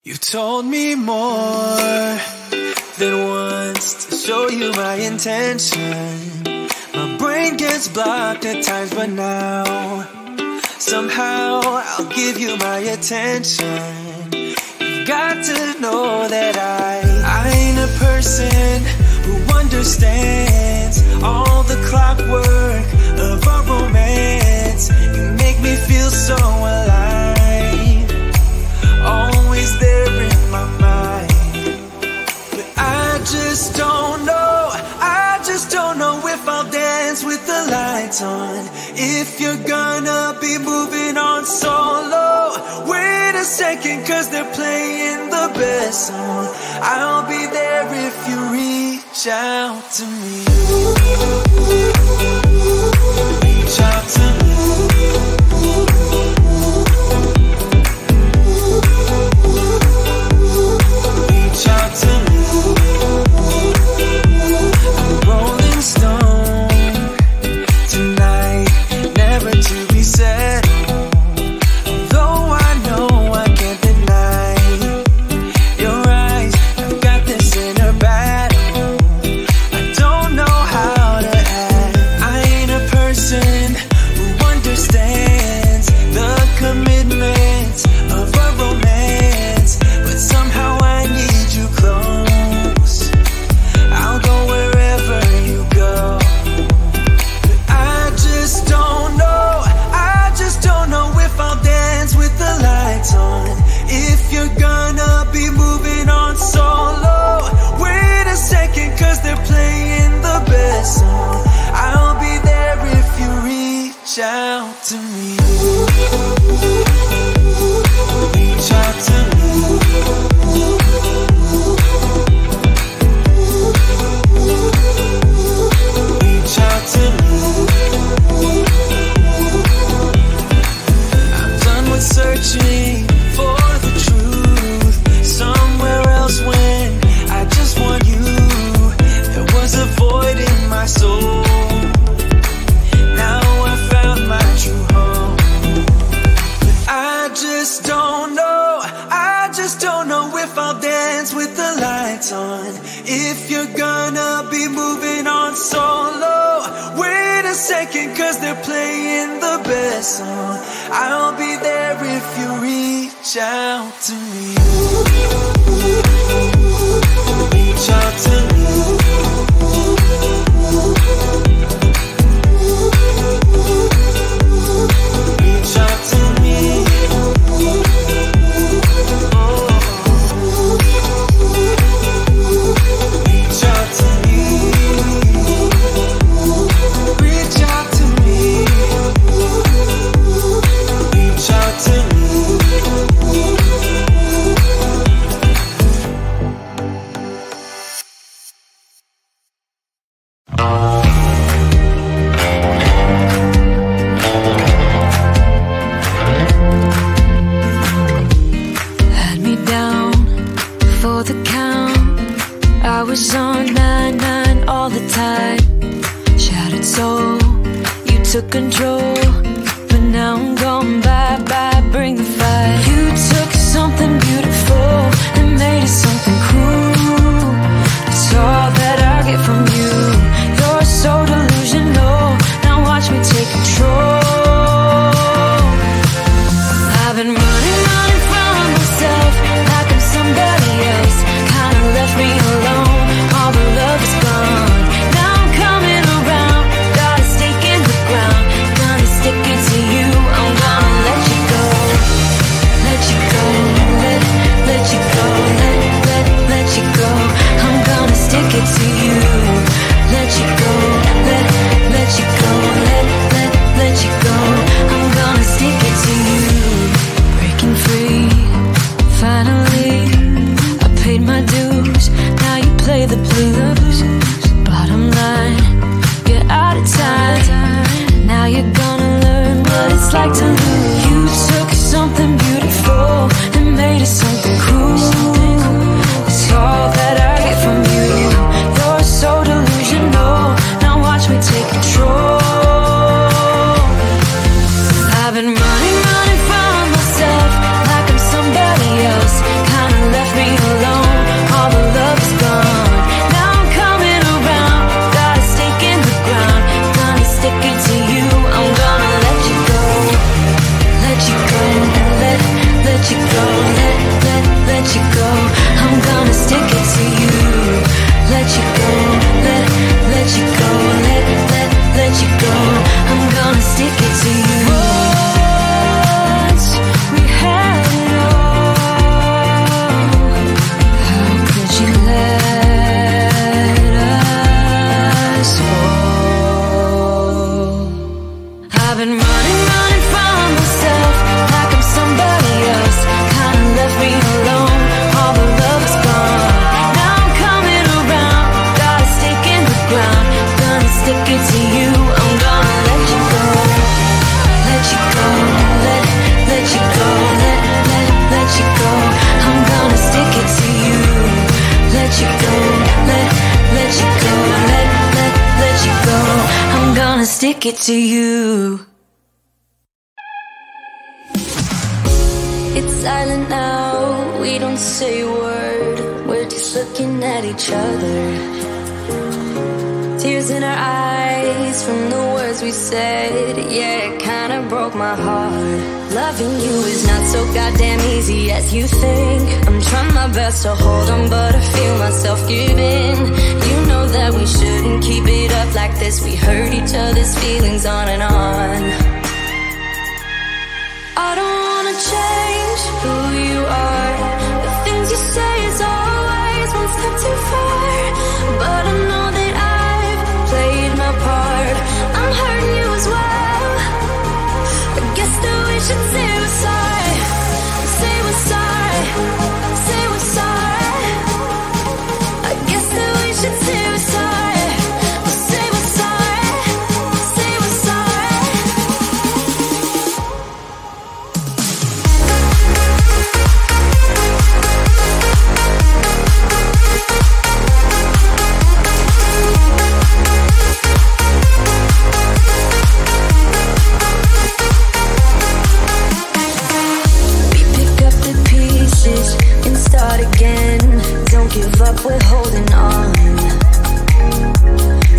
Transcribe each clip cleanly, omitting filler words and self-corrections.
You told me more than once to show you my intention. My brain gets blocked at times, but now somehow I'll give you my attention. You've got to know that I ain't a person who understands all the clockwork of our romance. You make me feel so alive, always there in my mind. But I just don't know, I just don't know if I'll dance with the lights on. If you're gonna be moving on solo, wait a second, cause they're playing the best song. I'll be there if you reach out to me. Reach out to me. Reach out to me. I'm a rolling stone tonight, never to be settled. Though I know I can't deny your eyes, I've got this inner battle. I don't know how to act. I ain't a person who understands the commitment of a romance, but somehow I need you close. I'll go wherever you go. But I just don't know, I just don't know if I'll dance with the lights on. If you're gonna be moving on solo, wait a second, cause they're playing the best song. I'll be there if you reach out to me. Reach out to me. Reach out to me. I'm done with searching for the truth somewhere else when I just want you. There was a void in my soul. Now I found my true home. But I just don't know, I just don't know if I'll dance with the lights on. If you're gonna be moving on solo, wait a second, cause they're playing the best song. I'll be there if you reach out to me. Reach out to me. Reach out to me. Oh. Reach out to me. Reach out to me. Reach out to me. Had me down for the count. I was on 9-9 all the time. Shattered soul, you took control, but now I'm gone, bye-bye, bring the fire. You took something beautiful and made it something cruel. It's all that I get from you. You're so delusional, now watch me take control. I've been running from myself like I'm somebody else. Kinda left me alone, all the love is gone. Now I'm coming around, got a stake in the ground. Gonna stick it to you, I'm gonna let you go. Let you go, let you go, let you go. I'm gonna stick it to you. Let you go, let you go, let you go. I'm gonna stick it to you. Breaking free, finally, I paid my dues. Now you play the blues. Bottom line, you're out of time. Now you're gonna learn what it's like to lose. You took something beautiful and made it something cruel. It's all that I get from you. You're so delusional, now watch me take control. I've been running from myself like I'm somebody else. Kinda stick it to you. Let you go, let you go, let you go. I'm gonna stick it to you. Once we had it all, how could you let us fall? I've been running from myself like I'm somebody else. Kinda left me alone, all the love is gone. Now I'm coming around, got a stick in the ground. Gonna stick it to you, I'm gonna let you go. Let you go, let you go, let you go. I'm gonna stick it to you. Let you go, let you go, let you go. I'm gonna stick it to you. It's silent now, we don't say a word. We're just looking at each other. Tears in our eyes from the words we said. Yeah, it kinda broke my heart. Loving you is not so goddamn easy as you think. I'm trying my best to hold on, but I feel myself give in. You know that we shouldn't keep it up like this. We hurt each other's feelings on and on. I don't wanna change who you are. The things you say is always one step too far. But I know that I've played my part. I'm hurting you as well. I guess that we should say we're sorry. Say we're sorry. Say we're sorry. I guess that we should say we're sorry. Say we're sorry. Say we're sorry. We pick up the pieces and start again. Don't give up, we're holding on.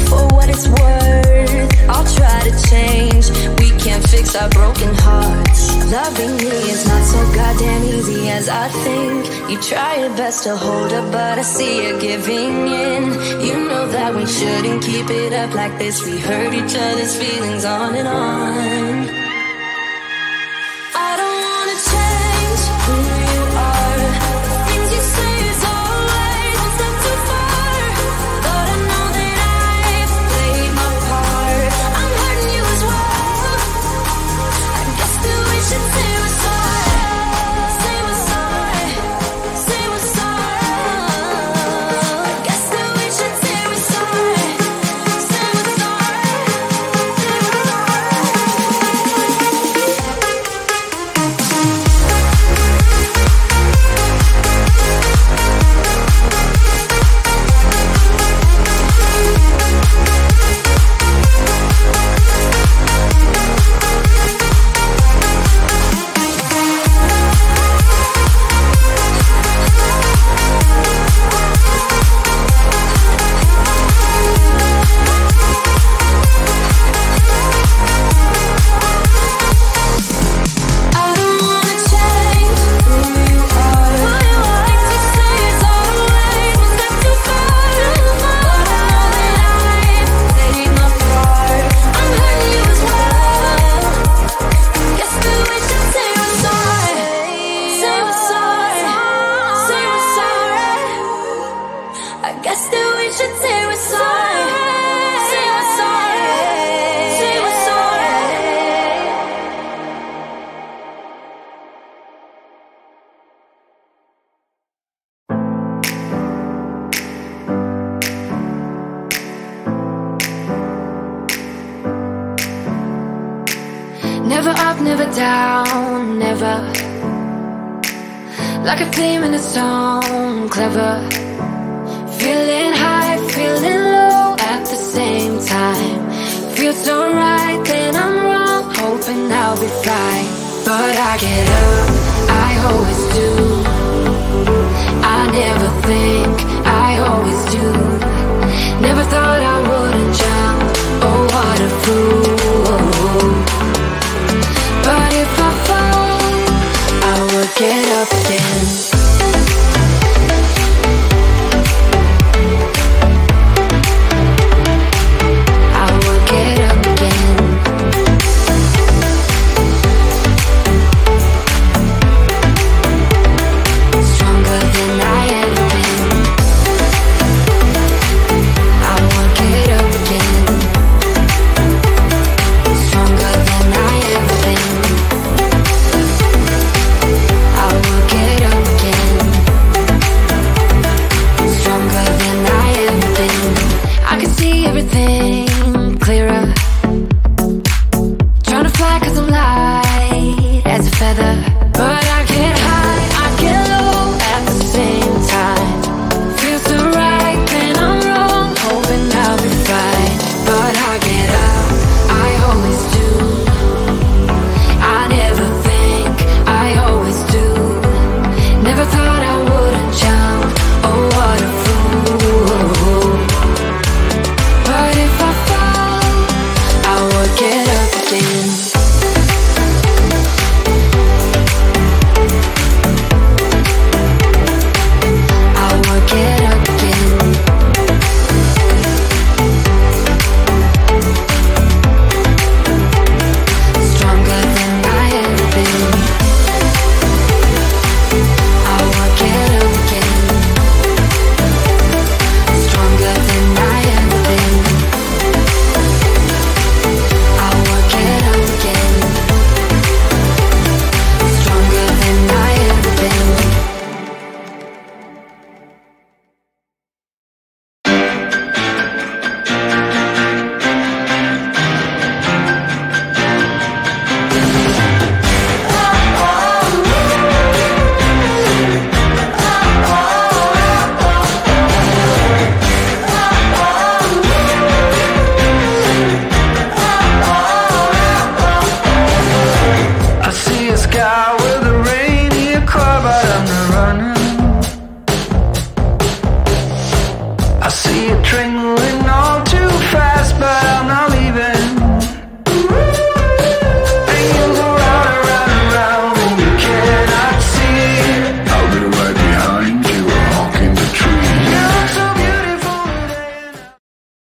For what it's worth, I'll try to change. We can't fix our broken hearts. Loving me is not so goddamn easy as I think. You try your best to hold up, but I see you giving in. You know that we shouldn't keep it up like this. We hurt each other's feelings on and on. I don't wanna change who you are. The things you say is always one step too far. But I know that I've played my part. I'm hurting you as well. I guess that we should say we're sorry. Say we're sorry. Say we're sorry. I guess that we should say we're sorry. Say we're sorry. Say we're I don't wanna change who you are. The things you say is always one step too far. But I know that I've played my part. I'm hurting you as well. Guess that we should say we're sorry. Say we're sorry. Say we're sorry. I guess that we should say we're sorry. Say we're sorry. Say we're sorry. Never up, never down, never. Like a theme in a song, clever. Feeling high, feeling low at the same time. Feels so right, then I'm wrong, hoping I'll be fine. But I get up, I always do.